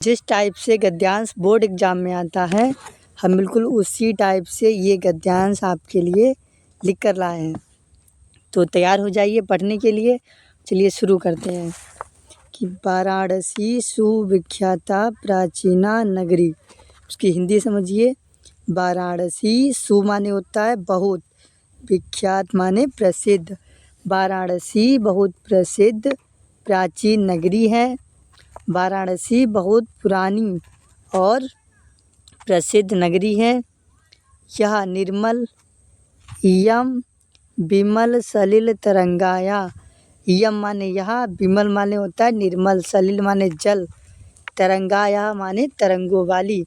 जिस टाइप से गद्यांश board exam में आता है, हम बिल्कुल उसी टाइप से ये गद्यांश आपके लिए लिख कर लाए हैं। तो तैयार हो जाइए पढ़ने के लिए। चलिए शुरू करते हैं कि वाराणसी सुविख्याता प्राचीना नगरी। उसकी हिंदी समझिए। वाराणसी सु माने होता है बहुत, विख्यात माने प्रसिद्ध। वाराणसी बहुत प्रसिद्ध प्राचीन नगरी है। वाराणसी बहुत पुरानी और प्रसिद्ध नगरी है। यह निर्मल इयम विमल सलिल तरंगाया। इयम माने यह, विमल माने होता है निर्मल, सलिल माने जल, तरंगाया माने तरंगों वाली।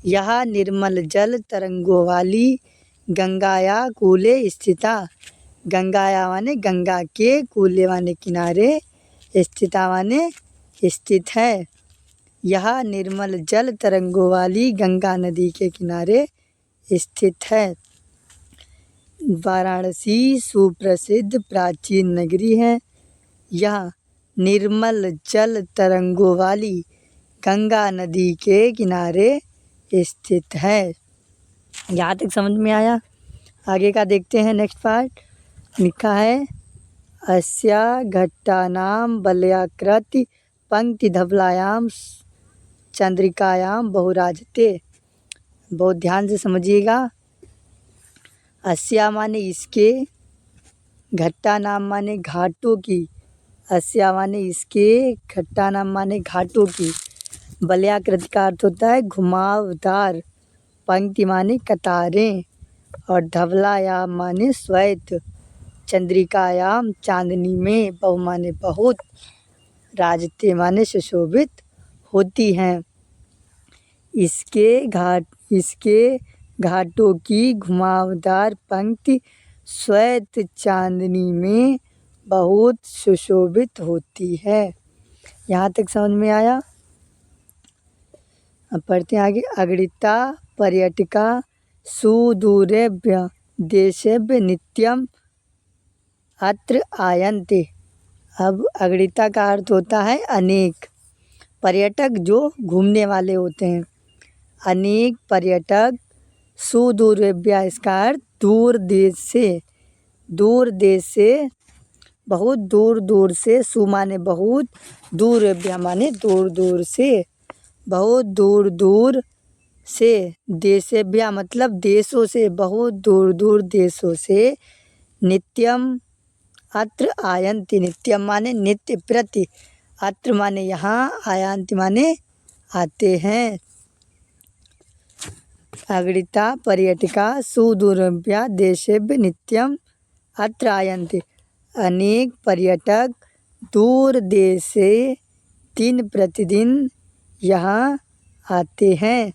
यह निर्मल जल तरंगों वाली गंगाया कूले स्थिता। गंगाया माने गंगा के, कूले माने किनारे, स्थिता माने स्थित है। यह निर्मल जल तरंगों वाली गंगा नदी के किनारे स्थित है। वाराणसी सुप्रसिद्ध प्राचीन नगरी है। यह निर्मल जल तरंगों वाली गंगा नदी के किनारे स्थित है। यहाँ तक समझ में आया। आगे का देखते हैं। नेक्स्ट पार्ट लिखा है अस्या घट्टानाम वलयाकृति पंक्ति धवलायाम चंद्रिकायाम बहुराजते। बहुत ध्यान से समझिएगा। अस्या माने इसके, घट्टा नाम माने घाटों की, अस्या माने इसके, घट्टा नाम माने घाटों की, वलयाकृति का अर्थ होता है घुमावदार, पंक्ति माने कतारें, और धवलायाम माने श्वेत, चंद्रिकायाम चांदनी में, बहु माने बहुत, राजते माने सुशोभित होती हैं। इसके घाटों की घुमावदार पंक्ति श्वेत चांदनी में बहुत सुशोभित होती है। यहाँ तक समझ में आया। अब पढ़ते हैं आगे। अगणिता पर्यटिका सुदूरेभ्य देशेभ्य नित्यम अत्र आयन्ते। अब अगणिता का अर्थ होता है अनेक। पर्यटक जो घूमने वाले होते हैं। अनेक पर्यटक सुदूरेभ्य, इसका अर्थ दूर देश से, दूर देश से, बहुत दूर दूर से, सु माने बहुत, दूरेभ्य माने दूर दूर से, बहुत दूर दूर से, देशेभ्य मतलब देशों से, बहुत दूर दूर देशों से, नित्यम अत्र आयन्ति, नित्यम माने नित्य प्रति, अत्र माने यहाँ, आयन्ति माने आते हैं। अगणिता पर्यटिका सुदूरेभ्य देशेभ्य नित्यम अत्र आयन्ति। अनेक पर्यटक दूर देश से दिन प्रतिदिन यहाँ आते हैं।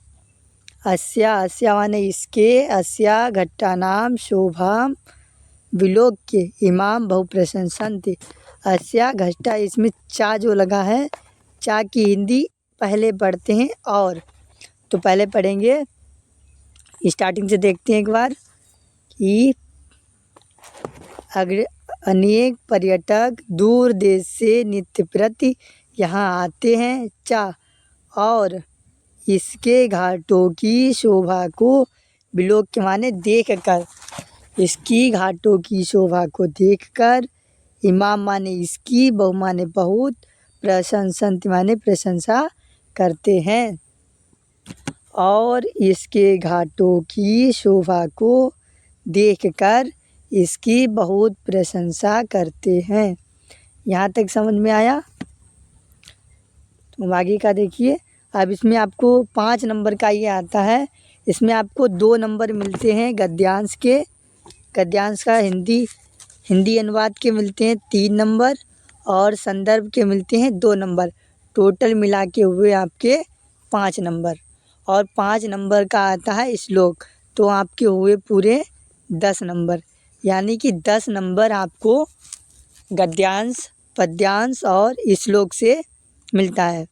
अस्या माने इसके, अस्या घट्टानाम शोभाम विलोक्य इमाम बहुप्रशंसन्ति। अस्या घट्टा, इसमें चा जो लगा है, चा की हिंदी पहले पढ़ते हैं। और तो पहले पढ़ेंगे, स्टार्टिंग से देखते हैं एक बार कि अनेक पर्यटक दूर देश से नित्य प्रति यहाँ आते हैं। चा, और इसके घाटों की शोभा को विलोक्य माने देख कर, इसकी घाटों की शोभा को देखकर, इमाम माने इसकी, बहु माने बहुत, प्रशंसन्ति माने प्रशंसा करते हैं। और इसके घाटों की शोभा को देखकर इसकी बहुत प्रशंसा करते हैं। यहाँ तक समझ में आया। तो आगे का देखिए। अब इसमें आपको 5 नंबर का ये आता है। इसमें आपको 2 नंबर मिलते हैं गद्यांश के। गद्यांश का हिंदी अनुवाद के मिलते हैं 3 नंबर, और संदर्भ के मिलते हैं 2 नंबर। टोटल मिला के हुए आपके 5 नंबर। और 5 नंबर का आता है श्लोक, तो आपके हुए पूरे 10 नंबर। यानी कि 10 नंबर आपको गद्यांश, पद्यांश और श्लोक से मिलता है।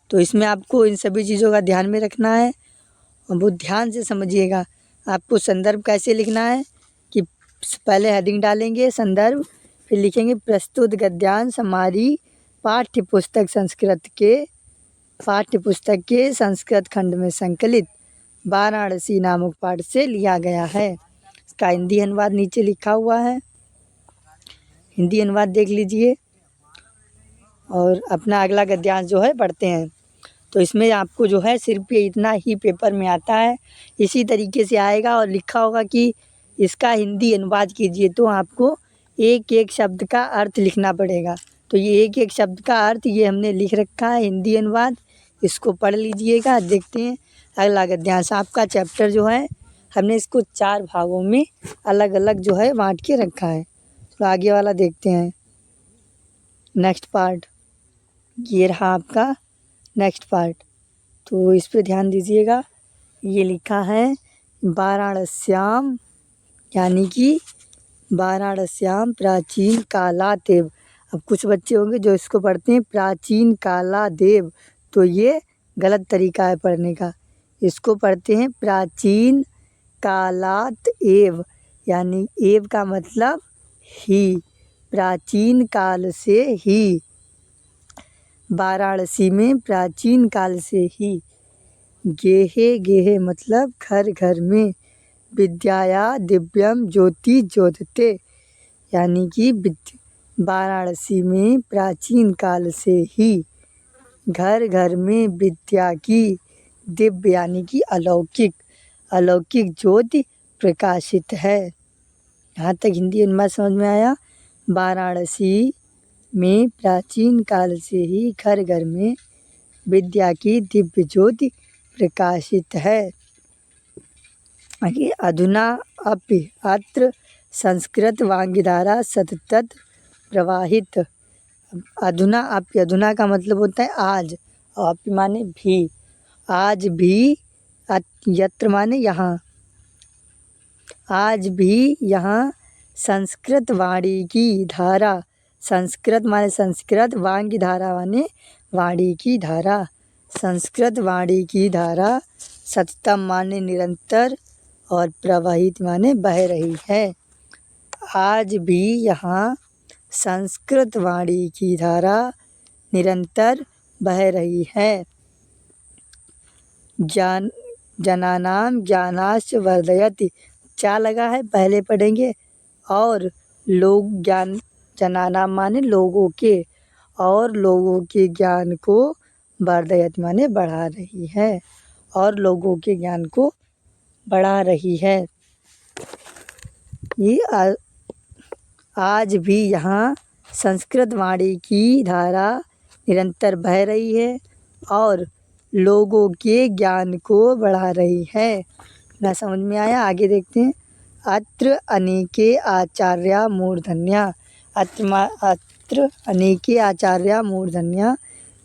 तो इसमें आपको इन सभी चीज़ों का ध्यान में रखना है और बहुत ध्यान से समझिएगा। आपको संदर्भ कैसे लिखना है कि पहले हेडिंग डालेंगे संदर्भ, फिर लिखेंगे प्रस्तुत गद्यांश हमारी पाठ्य पुस्तक संस्कृत के पाठ्य पुस्तक के संस्कृत खंड में संकलित वाराणसी नामक पाठ से लिया गया है। इसका हिंदी अनुवाद नीचे लिखा हुआ है, हिंदी अनुवाद देख लीजिए। और अपना अगला गद्यांश जो है पढ़ते हैं। तो इसमें आपको जो है सिर्फ ये इतना ही पेपर में आता है, इसी तरीके से आएगा और लिखा होगा कि इसका हिंदी अनुवाद कीजिए, तो आपको एक एक शब्द का अर्थ लिखना पड़ेगा। तो ये एक एक शब्द का अर्थ ये हमने लिख रखा है, हिंदी अनुवाद, इसको पढ़ लीजिएगा। देखते हैं अगला गद्यांश। आपका चैप्टर जो है हमने इसको 4 भागों में अलग अलग जो है बांट के रखा है। तो आगे वाला देखते हैं, नेक्स्ट पार्ट। ये रहा आपका नेक्स्ट पार्ट, तो इस पे ध्यान दीजिएगा। ये लिखा है वाराणस्याम, यानी कि वाराणस्याम प्राचीन कालादेव। अब कुछ बच्चे होंगे जो इसको पढ़ते हैं प्राचीन कालादेव, तो ये गलत तरीका है पढ़ने का। इसको पढ़ते हैं प्राचीन कालात एव, यानी एव का मतलब ही, प्राचीन काल से ही, वाराणसी में प्राचीन काल से ही। गेहे गेहे मतलब घर घर में, विद्याया दिव्यम ज्योति ज्योतते, यानी कि वाराणसी में प्राचीन काल से ही घर घर में विद्या की, दिव्य यानी कि अलौकिक, अलौकिक ज्योति प्रकाशित है। यहाँ तक हिंदी अनुवाद समझ में आया। वाराणसी में प्राचीन काल से ही घर घर में विद्या की दिव्य ज्योति प्रकाशित है। आगे, अधुना अपि अत्र संस्कृत वाग्धारा सतत प्रवाहित। अधुना अपि, अधुना का मतलब होता है आज, और अपि माने भी, आज भी, यत्र माने यहाँ, आज भी यहाँ संस्कृत वाणी की धारा, संस्कृत माने संस्कृत, वाणी धारा माने वाणी की धारा, संस्कृत वाणी की धारा सततम माने निरंतर, और प्रवाहित माने बह रही है। आज भी यहाँ संस्कृत वाणी की धारा निरंतर बह रही है। जनानाम ज्ञानाश्च वर्धयति, क्या लगा है पहले पढ़ेंगे। और लोग ज्ञान, जनानाम माने लोगों के, और लोगों के ज्ञान को वर्धयति माने बढ़ा रही है, और लोगों के ज्ञान को बढ़ा रही है। ये आज भी यहाँ संस्कृत वाणी की धारा निरंतर बह रही है और लोगों के ज्ञान को बढ़ा रही है। ना समझ में आया, आगे देखते हैं। अत्र अनेके आचार्या मूर्धन्या, अत्र अनेके आचार्या मूर्धन्या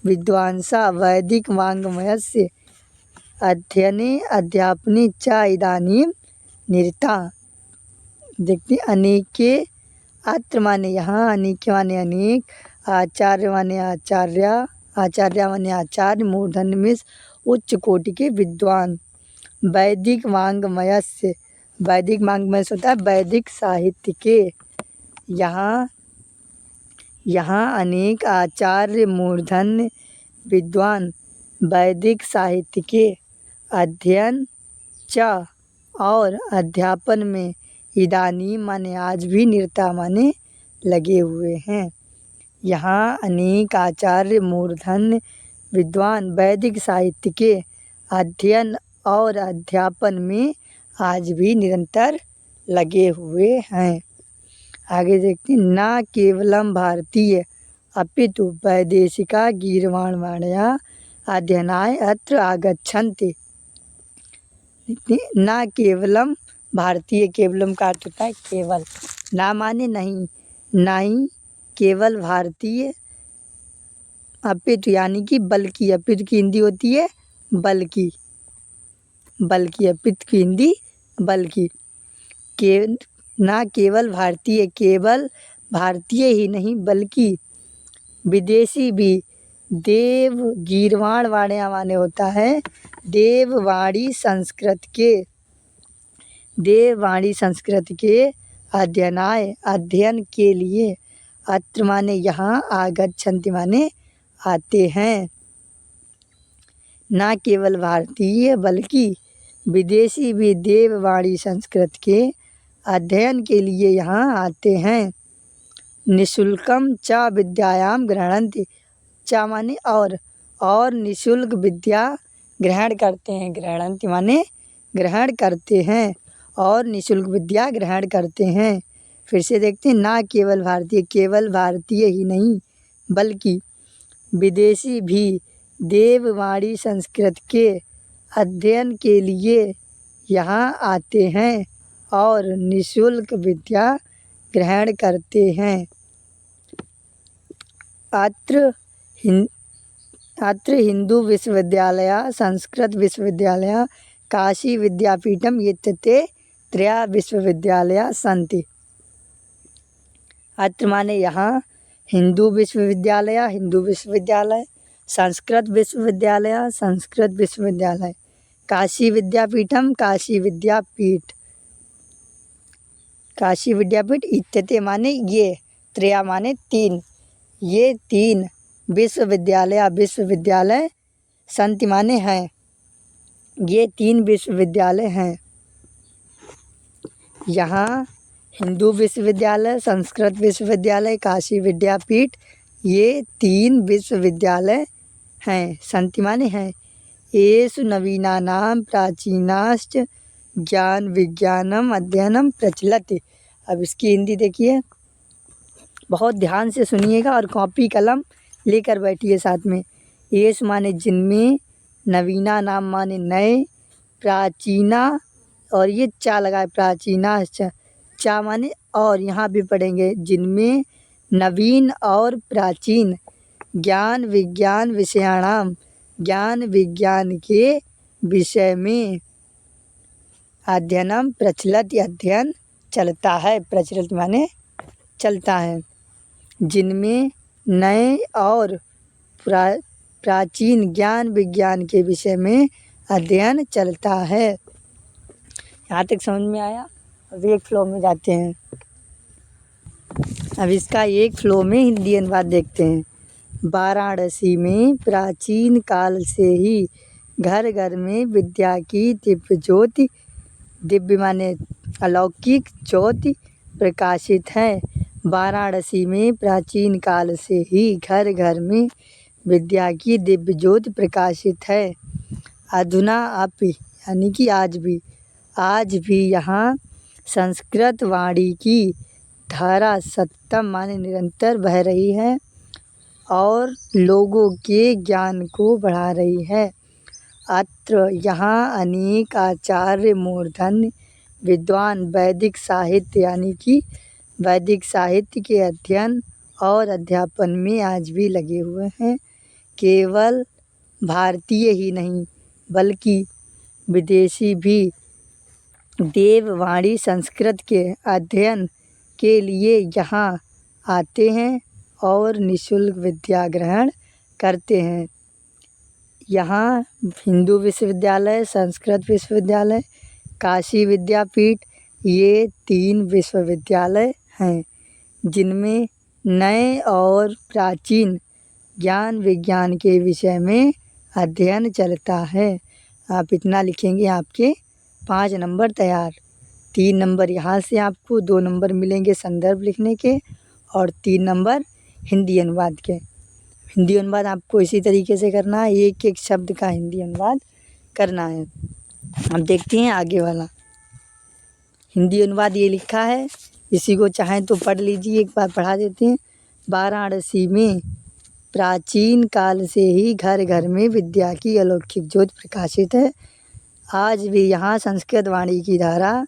विद्वांसा वैदिक वाङ्मयस्य अध्ययने अध्यापने च इदानीं निरता। देखते हैं, अनेके, अत्र माने यहाँ, अनेके माने अनेक, आचार्य माने आचार्य, आचार्य माने आचार्य, मूर्धन्य में उच्च कोटि के विद्वान, वैदिक वाङ्मयस्य, वैदिक वाङ्मय होता है वैदिक साहित्य के। यहाँ अनेक आचार्य मूर्धन्य विद्वान वैदिक साहित्य के अध्ययन च और अध्यापन में इदानीं माने आज भी, निरता माने लगे हुए हैं। यहाँ अनेक आचार्य मूर्धन्य विद्वान वैदिक साहित्य के अध्ययन और अध्यापन में आज भी निरंतर लगे हुए हैं। आगे देखते हैं। न केवलम भारतीय अपितु वैदेशिका गीर्वाणवाण्या अध्ययनाय अत्र आगच्छन्ति। न केवलम भारतीय, केवलम का अर्थ होता है केवल, ना माने नहीं, नहीं केवल भारतीय, अपितु यानी कि बल्कि, अपितु की हिंदी होती है बल्कि, बल्कि अपितु की हिंदी बल्कि, ना केवल भारतीय, केवल भारतीय ही नहीं बल्कि विदेशी भी देव गीर्वाण वाण्या माने होता है देववाणी संस्कृत के, देववाणी संस्कृत के अध्ययनाय अध्ययन के लिए, अत्र माने यहाँ, आगच्छन्ति माने आते हैं। न केवल भारतीय बल्कि विदेशी भी देववाणी संस्कृत के अध्ययन के लिए यहाँ आते हैं। निःशुल्कम च विद्यायाम गृह्णन्ति। च माने और निःशुल्क विद्या ग्रहण करते हैं। गृह्णन्ति माने ग्रहण करते हैं और निःशुल्क विद्या ग्रहण करते हैं। फिर से देखते हैं, ना केवल भारतीय, केवल भारतीय ही नहीं बल्कि विदेशी भी देववाणी संस्कृत के अध्ययन के लिए यहाँ आते हैं और निःशुल्क विद्या ग्रहण करते हैं। अत्र हिंदू विश्वविद्यालय, संस्कृत विश्वविद्यालय, काशी विद्यापीठम इत्येते त्रयः विश्वविद्यालयाः सन्ति। अत्र माने यहाँ, हिंदू विश्वविद्यालय, संस्कृत विश्वविद्यालय, काशी विद्यापीठम, काशी विद्यापीठ इत्येते माने ये, त्रयः माने तीन, ये तीन विश्वविद्यालय सन्ति माने हैं, ये तीन विश्वविद्यालय हैं। यहाँ हिंदू विश्वविद्यालय, संस्कृत विश्वविद्यालय, काशी विद्यापीठ, ये तीन विश्वविद्यालय हैं। सन्ति माने हैं। येषु नवीनानां प्राचीनाश्च ज्ञान विज्ञानम अध्ययनम प्रचलति। अब इसकी हिंदी देखिए, बहुत ध्यान से सुनिएगा और कॉपी कलम लेकर बैठिए साथ में। येषु माने जिनमें, नवीना नाम माने नए, प्राचीना और ये चा लगाए प्राचीनाश्च, चा माने और, यहाँ भी पढ़ेंगे जिनमें नवीन और प्राचीन, ज्ञान विज्ञान विषयाणाम, ज्ञान विज्ञान के विषय में, अध्ययनम प्रचलित, अध्ययन चलता है, प्रचलित माने चलता है, जिनमें नए और प्राचीन ज्ञान विज्ञान के विषय में अध्ययन चलता है। यहाँ तक समझ में आया। अब एक फ्लो में जाते हैं। अब इसका एक फ्लो में हिंदी अनुवाद देखते हैं। वाराणसी में प्राचीन काल से ही घर घर में विद्या की दिव्य ज्योति, दिव्य माने अलौकिक ज्योति प्रकाशित है। वाराणसी में प्राचीन काल से ही घर घर में विद्या की दिव्य ज्योति प्रकाशित है। अधुना अपि यानी कि आज भी यहाँ संस्कृत वाणी की धारा सततम माने निरंतर बह रही है और लोगों के ज्ञान को बढ़ा रही है। अत्र यहाँ अनेक आचार्य मूर्धन्य विद्वान वैदिक साहित्य यानी कि वैदिक साहित्य के अध्ययन और अध्यापन में आज भी लगे हुए हैं। केवल भारतीय ही नहीं बल्कि विदेशी भी देववाणी संस्कृत के अध्ययन के लिए यहाँ आते हैं और निःशुल्क विद्या ग्रहण करते हैं। यहाँ हिंदू विश्वविद्यालय, संस्कृत विश्वविद्यालय, काशी विद्यापीठ, ये तीन विश्वविद्यालय हैं जिनमें नए और प्राचीन ज्ञान विज्ञान के विषय में अध्ययन चलता है। आप इतना लिखेंगे, आपके 5 नंबर तैयार। 3 नंबर यहाँ से आपको 2 नंबर मिलेंगे संदर्भ लिखने के और 3 नंबर हिंदी अनुवाद के। हिंदी अनुवाद आपको इसी तरीके से करना है, एक एक शब्द का हिंदी अनुवाद करना है। अब देखते हैं आगे वाला। हिंदी अनुवाद ये लिखा है, इसी को चाहें तो पढ़ लीजिए, एक बार पढ़ा देते हैं। वाराणसी में प्राचीन काल से ही घर घर में विद्या की अलौकिक ज्योति प्रकाशित है। आज भी यहाँ संस्कृत वाणी की धारा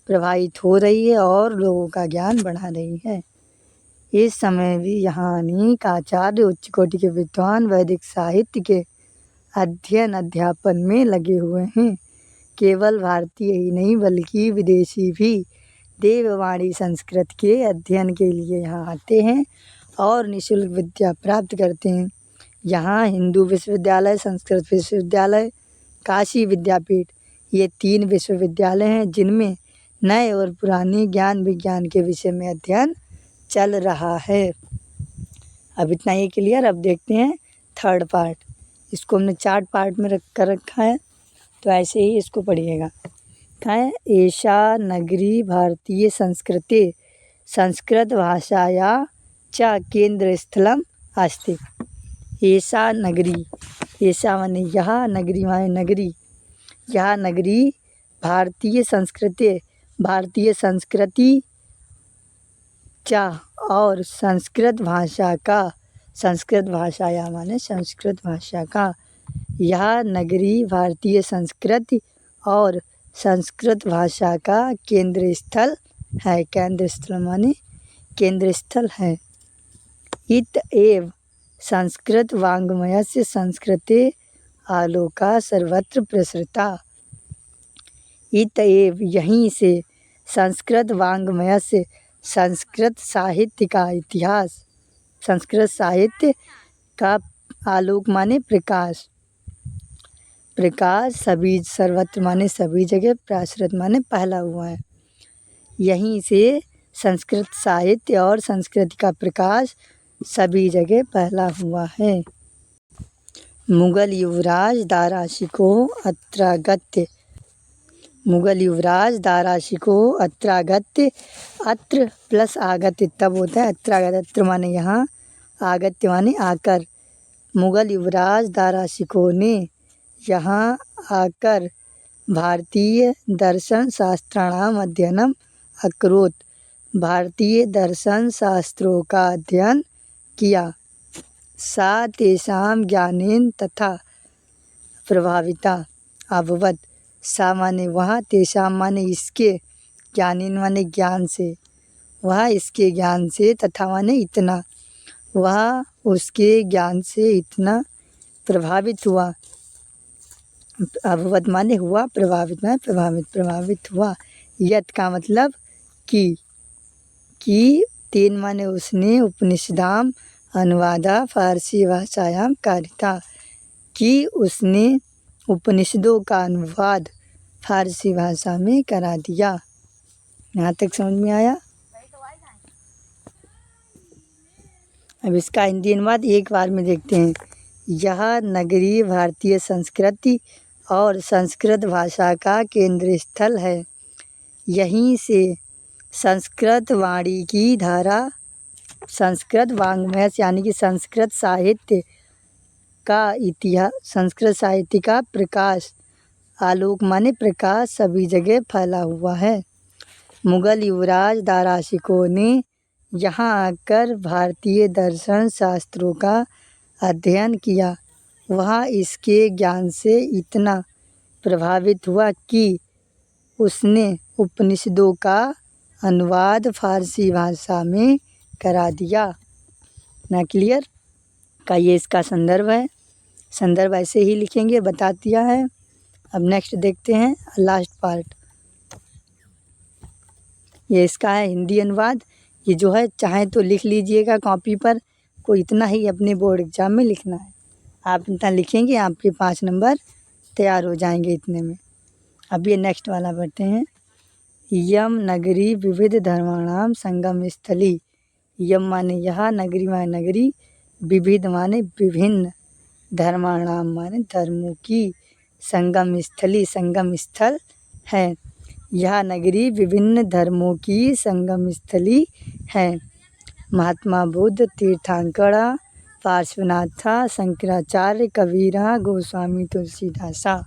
प्रवाहित हो रही है और लोगों का ज्ञान बढ़ा रही है। इस समय भी यहाँ अनेक आचार्य उच्च कोटि के विद्वान वैदिक साहित्य के अध्ययन अध्यापन में लगे हुए हैं। केवल भारतीय ही नहीं बल्कि विदेशी भी देववाणी संस्कृत के अध्ययन के लिए यहाँ आते हैं और निःशुल्क विद्या प्राप्त करते हैं। यहाँ हिंदू विश्वविद्यालय, संस्कृत विश्वविद्यालय, काशी विद्यापीठ, ये 3 विश्वविद्यालय हैं जिनमें नए और पुराने ज्ञान विज्ञान के विषय में अध्ययन चल रहा है। अब इतना ही क्लियर। अब देखते हैं थर्ड पार्ट। इसको हमने 4 पार्ट में कर रखा है, तो ऐसे ही इसको पढ़िएगा। कहाँ है? एषा नगरी भारतीय संस्कृते संस्कृत भाषाया च केंद्रस्थलम अस्ति। एषा नगरी, एषा माने यह, नगरी माने नगरी, यह नगरी भारतीय संस्कृति, भारतीय संस्कृति च और संस्कृत भाषा का, संस्कृत भाषाया माने संस्कृत भाषा का, यह नगरी भारतीय संस्कृति और संस्कृत भाषा का केंद्र स्थल है। केंद्र स्थल माने केंद्र स्थल है। इत एव संस्कृत वाङ्मयस्य संस्कृते आलोका सर्वत्र प्रसृता। इत एव यहीं से संस्कृत वाङ्मयस्य संस्कृत साहित्य का इतिहास, संस्कृत साहित्य का आलोक माने प्रकाश, प्रकाश सभी, सर्वत्र माने सभी जगह, प्रसृत माने फैला हुआ है। यहीं से संस्कृत साहित्य और संस्कृति का प्रकाश सभी जगह फैला हुआ है। मुगल युवराज दारा शिकोह अत्रागत्य, मुगल युवराज दारा शिकोह अत्रागत्य, अत्र प्लस आगत्य तब होता है अत्रागत्य, अत्र माने यहाँ, आगत्य माने आकर। मुगल युवराज दारा शिकोह ने यहाँ आकर भारतीय दर्शन शास्त्राणाम अध्ययनम अकरोत्, भारतीय दर्शन शास्त्रों का अध्ययन किया। सा तेषां ज्ञानेन तथा प्रभाविता अभवत्, सा माने वह, तेषां माने इसके, ज्ञानेन माने ज्ञान से, वह इसके ज्ञान से, तथा माने इतना, वह उसके ज्ञान से इतना प्रभावित हुआ। अभवत माने हुआ, प्रभावित माने प्रभावित, प्रभावित हुआ। यत का मतलब कि तेन माने उसने, उपनिषदाम अनुवादा फारसी भाषायाम कारिता, कि उसने उपनिषदों का अनुवाद फारसी भाषा में करा दिया। यहाँ तक समझ में आया? अब इसका हिंदी अनुवाद एक बार में देखते हैं। यह नगरी भारतीय संस्कृति और संस्कृत भाषा का केंद्र स्थल है। यहीं से संस्कृत वाणी की धारा, संस्कृत वाङ्मय यानी कि संस्कृत साहित्य का इतिहास, संस्कृत साहित्य का प्रकाश, आलोक माने प्रकाश सभी जगह फैला हुआ है। मुगल युवराज दारा शिकोह ने यहाँ आकर भारतीय दर्शन शास्त्रों का अध्ययन किया। वह इसके ज्ञान से इतना प्रभावित हुआ कि उसने उपनिषदों का अनुवाद फारसी भाषा में करा दिया। ना क्लियर? का ये इसका संदर्भ है। संदर्भ ऐसे ही लिखेंगे, बता दिया है। अब नेक्स्ट देखते हैं लास्ट पार्ट। ये इसका है हिंदी अनुवाद। ये जो है चाहे तो लिख लीजिएगा कॉपी पर, कोई इतना ही अपने बोर्ड एग्जाम में लिखना है। आप इतना लिखेंगे आपके 5 नंबर तैयार हो जाएंगे इतने में। अब ये नेक्स्ट वाला पढ़ते हैं। यम नगरी विविध धर्माणाम संगम स्थली। यम माने यहाँ, नगरी माने नगरी, विविध माने विभिन्न, धर्माणाम माने धर्मों की, संगम स्थली संगम स्थल है। यह नगरी विभिन्न धर्मों की संगम स्थली है। महात्मा बुद्ध, तीर्थंकरा, पार्श्वनाथा, शंकराचार्य, कबीरा, गोस्वामी तुलसीदासा।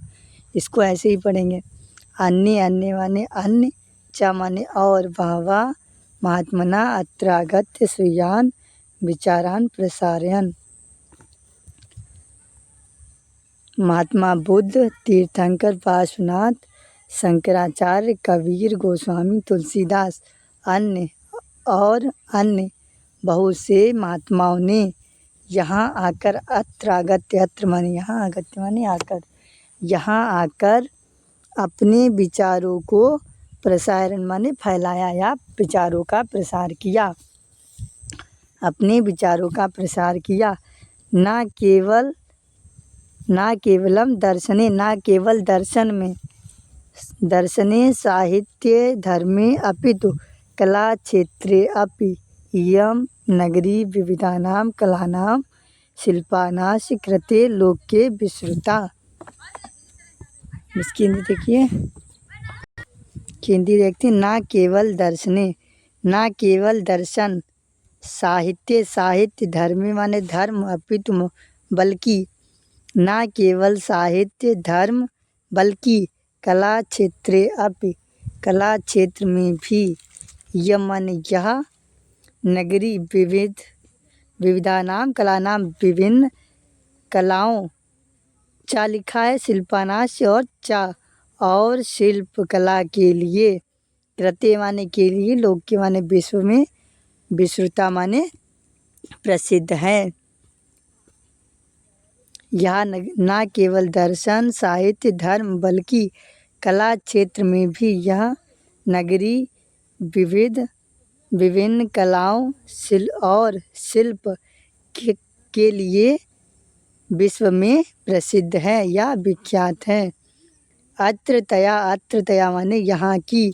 इसको ऐसे ही पढ़ेंगे। अन्य, अन्य माने अन्य, च माने और, बहवा महात्मना अत्रागत्य श्रेयान विचारान प्रसारयन्। महात्मा बुद्ध, तीर्थंकर, पार्श्वनाथ, शंकराचार्य, कबीर, गोस्वामी तुलसीदास, अन्य और अन्य बहुत से महात्माओं ने यहाँ आकर, अत्रागत्य, अत्र माने यहाँ, आगत्य माने आकर, यहाँ आकर अपने विचारों को प्रसारण माने फैलाया या विचारों का प्रसार किया, अपने विचारों का प्रसार किया। ना केवलम दर्शने, ना केवल दर्शन में, दर्शने साहित्ये धर्मे अपितु कला क्षेत्रे अपि इयं नगरी विविधानां कलानां शिल्पानाश कृते लोके विश्रुता। इसकी हिंदी देखिए, हिंदी देखते हैं। ना केवल दर्शने, ना केवल दर्शन, साहित्य साहित्य, धर्मी माने धर्म, अपितु बल्कि, ना केवल साहित्य धर्म बल्कि कला क्षेत्रे अपि, कला क्षेत्र में भी, यह माने यह, नगरी विविधानाम कलानाम, विभिन्न कलाओं, चा लिखा है शिल्पानाश और चा, और शिल्प कला के लिए, कृते माने के लिए, लोक के माने विश्व में, विश्रुता माने प्रसिद्ध है। यह ना केवल दर्शन साहित्य धर्म बल्कि कला क्षेत्र में भी यह नगरी विभिन्न कलाओं और शिल्प के लिए विश्व में प्रसिद्ध है या विख्यात है। अत्रतया माने यहाँ की,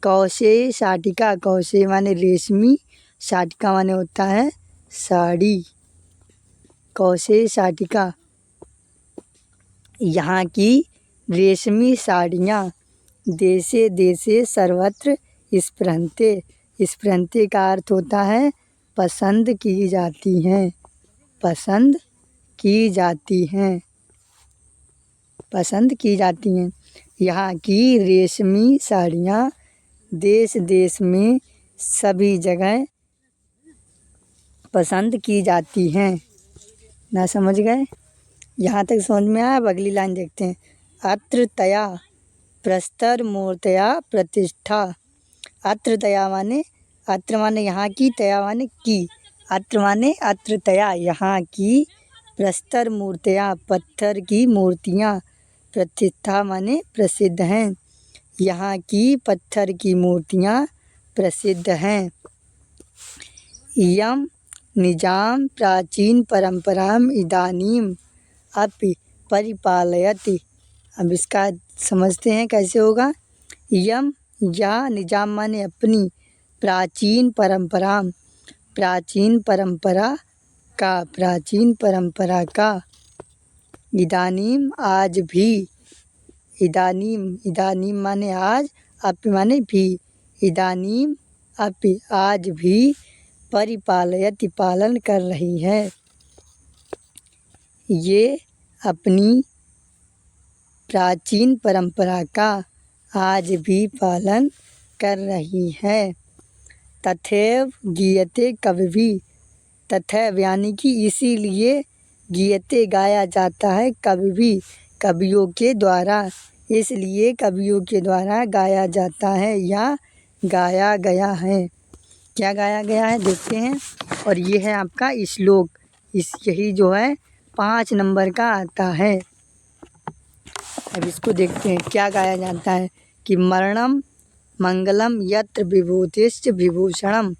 कौशेय शाटिका, कौशेय माने रेशमी, शाटिका माने होता है साड़ी, कौशेय शाटिका, यहाँ की रेशमी साड़ियाँ, देशे देशे सर्वत्र स्फुरन्ते, स्फुरन्ते का अर्थ होता है पसंद की जाती हैं, पसंद की जाती हैं, पसंद की जाती हैं। यहाँ की रेशमी साड़ियाँ देश देश में सभी जगह पसंद की जाती हैं। ना समझ गए? यहाँ तक समझ में आया? अब अगली लाइन देखते हैं। अत्रतया प्रस्तर मूर्तया प्रतिष्ठा। अत्रतया माने, अत्र माने यहाँ की, तया माने की, अत्र माने अत्रतया यहाँ की, प्रस्तर मूर्तया पत्थर की मूर्तियाँ, प्रतिष्ठा माने प्रसिद्ध हैं, यहाँ की पत्थर की मूर्तियाँ प्रसिद्ध हैं। इयं निजाम प्राचीन परंपराम इदानीम अपि परिपालयति। अब इसका समझते हैं कैसे होगा। इयं, यह, निजाम माने अपनी, प्राचीन परंपरा, प्राचीन परंपरा का, प्राचीन परंपरा का, इदानीम आज भी, इदानीम, इदानीम माने आज, अपि माने भी, इदानीम अपि आज भी, परिपालयति पालन कर रही है। ये अपनी प्राचीन परंपरा का आज भी पालन कर रही है। तथैव गीयते कविभिः, तथैव यानी कि इसीलिए, गीयते गाया जाता है, कविभिः कवियों के द्वारा, इसलिए कवियों के द्वारा गाया जाता है या गाया गया है। क्या गाया गया है देखते हैं। और ये है आपका श्लोक, यही जो है 5 नंबर का आता है। अब इसको देखते हैं क्या गाया जाता है कि मरणम मंगलम यत्र विभूतिश्च विभूषणम।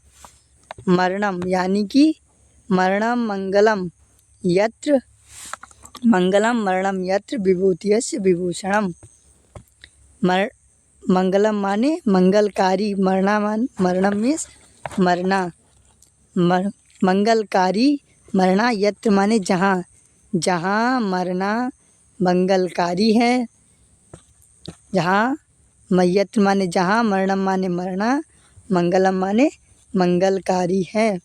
मरणम यानी कि मरणम मंगलम यत्र, मंगलम मरणम यत्र विभूतिश्च विभूषणम। मंगलम माने मंगलकारी, मरणम मीन्स मरना, मंगलकारी मरना, यत्र माने जहाँ, जहाँ मरना मंगलकारी है, जहाँ, यत्र माने जहाँ, मरणम माने मरना, मंगलम माने मंगलकारी है,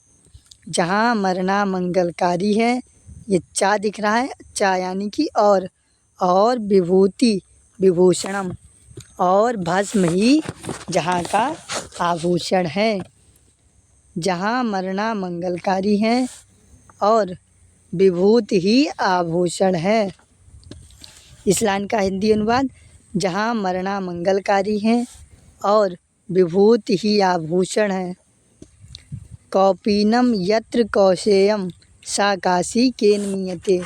जहाँ मरना मंगलकारी है। ये चा दिख रहा है, चा यानी कि और विभूति विभूषणम, और भस्म ही जहाँ का आभूषण है। जहाँ मरना मंगलकारी है और विभूति ही आभूषण है। इस लाइन का हिंदी अनुवाद, जहाँ मरना मंगलकारी है और विभूति ही आभूषण है। कौपीनम यत्र कौशेयम सा काशी केनमीयते।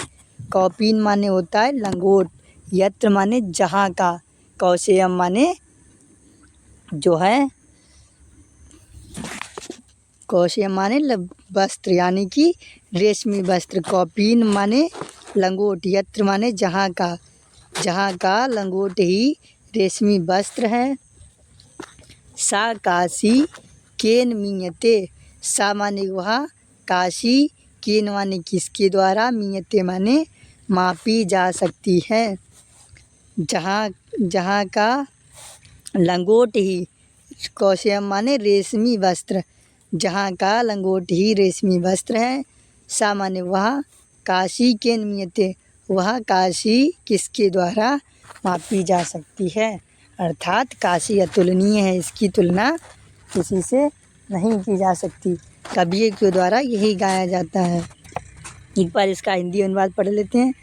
कौपीन माने होता है लंगोट, यत्र माने जहाँ का, कौशेयम माने जो है, कौशेयम माने वस्त्र यानी कि रेशमी वस्त्र। कौपीन माने लंगोट, यत्र माने जहाँ का लंगोट ही रेशमी वस्त्र है। सा काशी केन मीयते, सा माने वह, काशी केन माने किसके द्वारा, मियते माने मापी जा सकती है। जहाँ का लंगोट ही, कौशयम माने रेशमी वस्त्र, जहाँ का लंगोट ही रेशमी वस्त्र है। सा माने वह, काशी केन मियते, वह काशी किसके द्वारा मापी जा सकती है। अर्थात काशी अतुलनीय है, इसकी तुलना किसी से नहीं की जा सकती। कवियों के द्वारा यही गाया जाता है। एक बार इसका हिंदी अनुवाद पढ़ लेते हैं।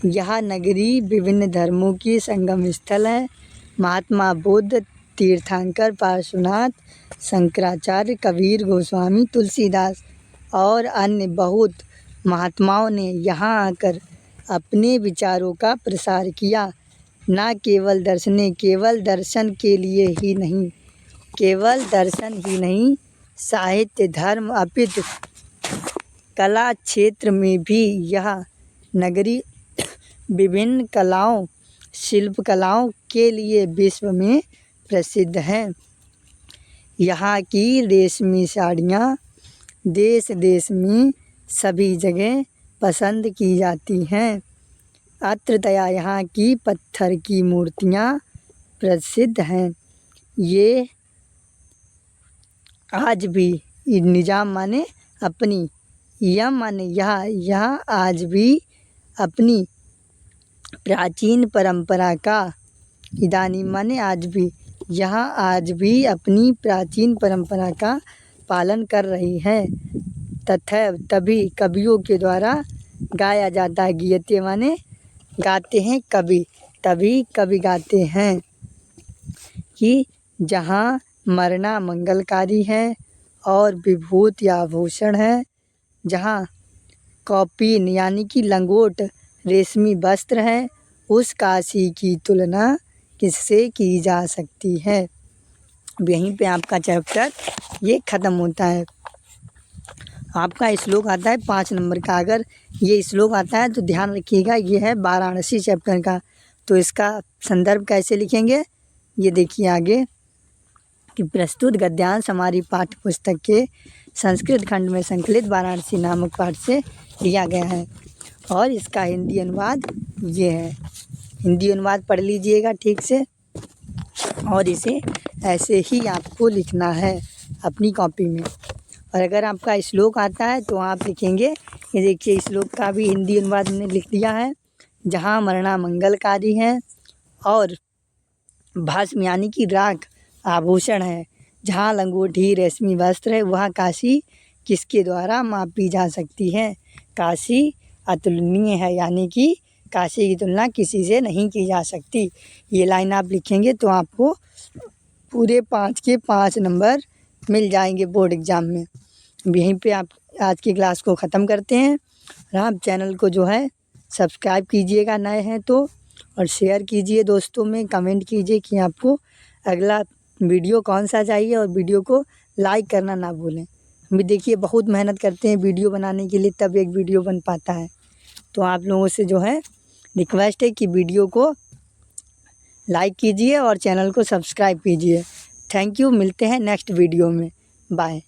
यह नगरी विभिन्न धर्मों की संगम स्थल है। महात्मा बुद्ध, तीर्थंकर, पार्श्वनाथ, शंकराचार्य, कबीर, गोस्वामी, तुलसीदास और अन्य बहुत महात्माओं ने यहाँ आकर अपने विचारों का प्रसार किया। न केवल दर्शन के लिए ही नहीं, केवल दर्शन ही नहीं, साहित्य, धर्म अपितु कला क्षेत्र में भी यह नगरी विभिन्न कलाओं, शिल्प कलाओं के लिए विश्व में प्रसिद्ध है। यहाँ की रेशमी साड़ियाँ देश देश में सभी जगह पसंद की जाती हैं। अत्रतया यहाँ की पत्थर की मूर्तियाँ प्रसिद्ध हैं। ये आज भी, निजाम माने अपनी, यम माने यह आज भी अपनी प्राचीन परंपरा का, इदानीम माने आज भी, यह आज भी अपनी प्राचीन परंपरा का पालन कर रही है। तथा तभी कवियों के द्वारा गाया जाता है। गीयते माने गाते हैं कवि, तभी कवि गाते हैं कि जहाँ मरना मंगलकारी है और विभूत या आभूषण है, जहाँ कौपीन यानी कि लंगोट रेशमी वस्त्र है, उस काशी की तुलना किससे की जा सकती है। यहीं पे आपका चैप्टर ये ख़त्म होता है। आपका श्लोक आता है 5 नंबर का। अगर ये श्लोक आता है तो ध्यान रखिएगा, ये है वाराणसी चैप्टर का। तो इसका संदर्भ कैसे लिखेंगे, ये देखिए आगे कि प्रस्तुत गद्यांश हमारी पाठ्य पुस्तक के संस्कृत खंड में संकलित वाराणसी नामक पाठ से लिया गया है और इसका हिंदी अनुवाद ये है। हिंदी अनुवाद पढ़ लीजिएगा ठीक से और इसे ऐसे ही आपको लिखना है अपनी कॉपी में। और अगर आपका श्लोक आता है तो आप लिखेंगे, ये देखिए श्लोक का भी हिंदी अनुवाद हमने लिख दिया है। जहाँ मरना मंगलकारी है और भस्म यानी कि राख आभूषण है, जहाँ लंगोटी रेशमी वस्त्र है, वह काशी किसके द्वारा मापी जा सकती है। काशी अतुलनीय है, यानी कि काशी की तुलना किसी से नहीं की जा सकती। ये लाइन आप लिखेंगे तो आपको पूरे 5 के 5 नंबर मिल जाएंगे बोर्ड एग्ज़ाम में। यहीं पे आप आज की क्लास को ख़त्म करते हैं। और आप चैनल को जो है सब्सक्राइब कीजिएगा नए हैं तो, और शेयर कीजिए दोस्तों में, कमेंट कीजिए कि आपको अगला वीडियो कौन सा चाहिए और वीडियो को लाइक करना ना भूलें। हम भी देखिए बहुत मेहनत करते हैं वीडियो बनाने के लिए, तब एक वीडियो बन पाता है। तो आप लोगों से जो है रिक्वेस्ट है कि वीडियो को लाइक कीजिए और चैनल को सब्सक्राइब कीजिए। थैंक यू, मिलते हैं नेक्स्ट वीडियो में। बाय।